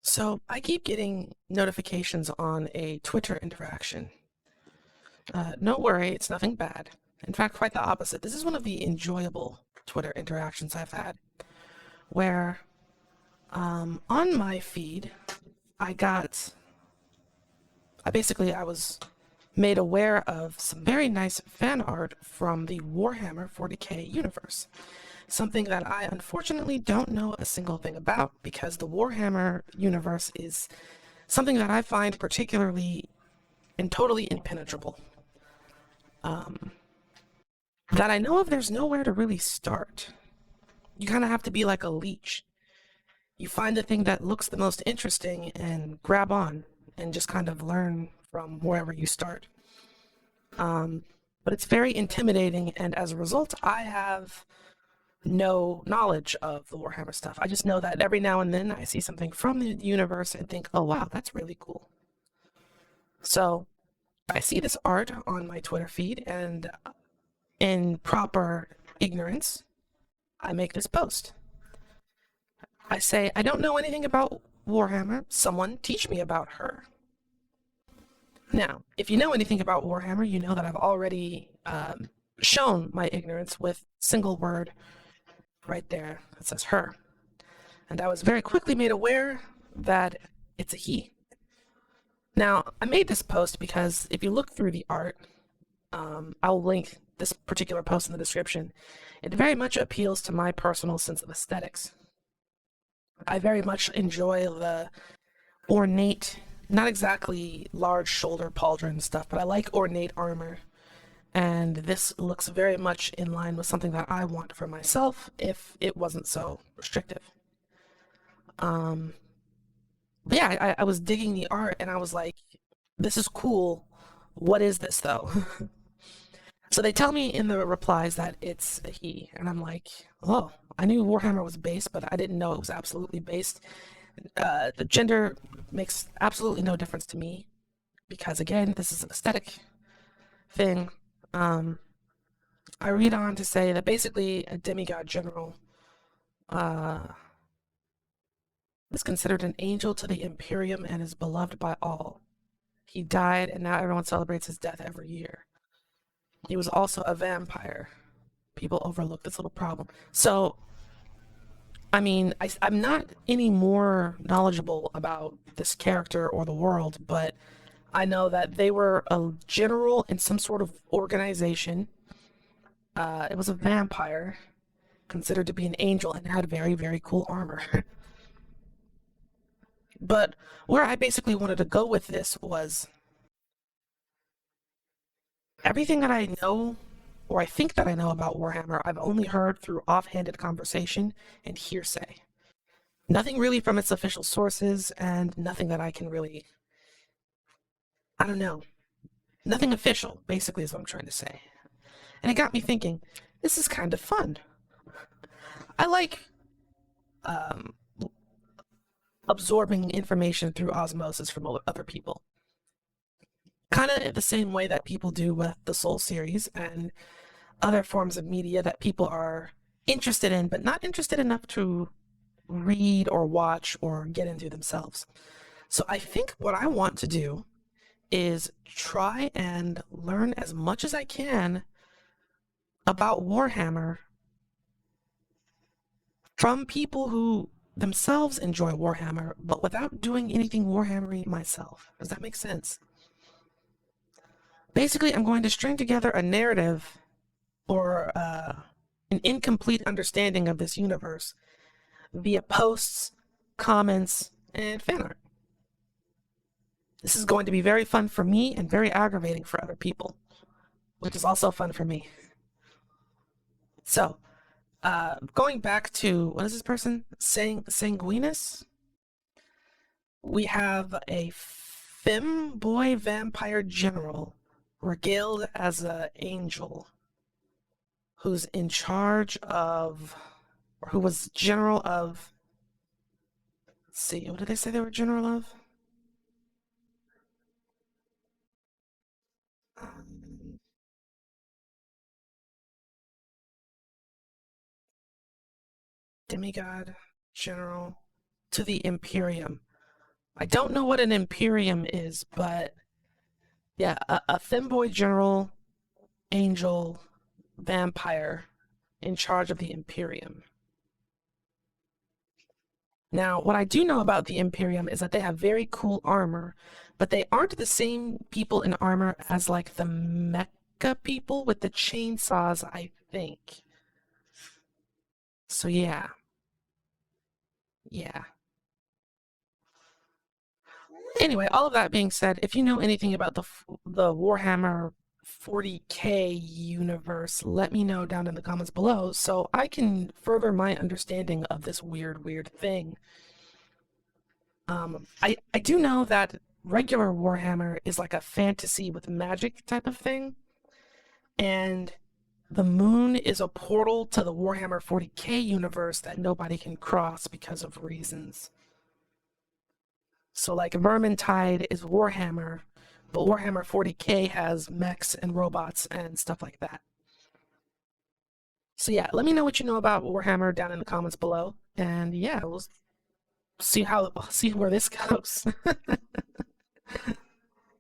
So I keep getting notifications on a Twitter interaction. No worry, it's nothing bad. In fact, quite the opposite. This is one of the enjoyable Twitter interactions I've had, where on my feed, I got, I was made aware of some very nice fan art from the Warhammer 40k universe. Something that I unfortunately don't know a single thing about because the Warhammer universe is something that I find particularly and totally impenetrable. That I know of, there's nowhere to really start. You kind of have to be like a leech. You find the thing that looks the most interesting and grab on and just kind of learn from wherever you start. But it's very intimidating, and as a result, I have no knowledge of the Warhammer stuff. I just know that every now and then I see something from the universe and think, oh wow, that's really cool. So I see this art on my Twitter feed, and in proper ignorance, I make this post. I say, I don't know anything about Warhammer. Someone teach me about her. Now, if you know anything about Warhammer, you know that I've already shown my ignorance with single word right there that says her. And I was very quickly made aware that it's a he. Now, I made this post because if you look through the art, I'll link this particular post in the description. It very much appeals to my personal sense of aesthetics. I very much enjoy the ornate, not exactly large shoulder pauldron stuff, but I like ornate armor. And this looks very much in line with something that I want for myself if it wasn't so restrictive. But yeah, I was digging the art and I was like, this is cool. What is this though? So they tell me in the replies that it's a he, and I'm like, oh, I knew Warhammer was based, but I didn't know it was absolutely based. The gender makes absolutely no difference to me because, again, this is an aesthetic thing. Um, I read on to say that basically a demigod general uh, is considered an angel to the Imperium and is beloved by all. He died, and now everyone celebrates his death every year. He was also a vampire. People overlook this little problem. So I mean, I'm not any more knowledgeable about this character or the world, but I know that they were a general in some sort of organization. It was a vampire, considered to be an angel, and had very, very cool armor. But where I basically wanted to go with this was everything that I know, or I think that I know about Warhammer, I've only heard through offhanded conversation and hearsay. Nothing really from its official sources, and nothing that I can really, I don't know, nothing official, basically, is what I'm trying to say. And it got me thinking, this is kind of fun. I like um, absorbing information through osmosis from other people. Kind of the same way that people do with the Soul series and other forms of media that people are interested in, but not interested enough to read or watch or get into themselves. So I think what I want to do is try and learn as much as I can about Warhammer from people who themselves enjoy Warhammer, but without doing anything Warhammery myself. Does that make sense? Basically, I'm going to string together a narrative or an incomplete understanding of this universe via posts, comments, and fan art. This is going to be very fun for me and very aggravating for other people, which is also fun for me. So, going back to what is this person? Sanguinus? We have a femboy vampire general regaled as an angel who's in charge of, or who was general of, let's see, what did they say they were general of? Um, Demigod general to the Imperium. I don't know what an Imperium is, but yeah, a femboy general, angel, vampire in charge of the Imperium. Now, what I do know about the Imperium is that they have very cool armor, but they aren't the same people in armor as like the mecha people with the chainsaws, I think. So yeah, yeah. Anyway, all of that being said, if you know anything about the Warhammer 40K universe, let me know down in the comments below so I can further my understanding of this weird thing. I do know that regular Warhammer is like a fantasy with magic type of thing, and the moon is a portal to the Warhammer 40K universe that nobody can cross because of reasons. So, like, Vermintide is Warhammer, but Warhammer 40K has mechs and robots and stuff like that. So, yeah, let me know what you know about Warhammer down in the comments below. And yeah, we'll see where this goes.